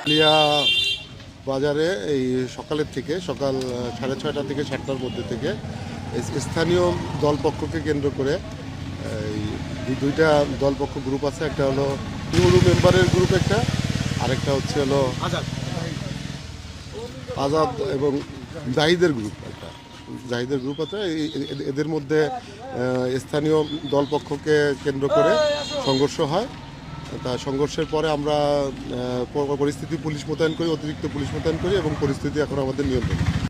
লিয়া বাজারে এই সকালের থেকে সকাল 6:30 থেকে 7টার মধ্যে থেকে স্থানীয় দলপক্ষকে কেন্দ্র করে এই দুইটা দলপক্ষ গ্রুপ আছে। একটা হলো ইউরো মেম্বারের গ্রুপ, একটা আরেকটা হচ্ছে হলো আজাদ এবং জাহিদের গ্রুপ। একটা জাহিদের গ্রুপ আছে। এদের মধ্যে স্থানীয় দলপক্ষকে কেন্দ্র করে সংঘর্ষ হয়। তা সংঘর্ষের পরে আমরা পরিস্থিতি পুলিশ মোতায়েন করি, অতিরিক্ত পুলিশ মোতায়েন করি এবং পরিস্থিতি এখন আমাদের নিয়ন্ত্রণে।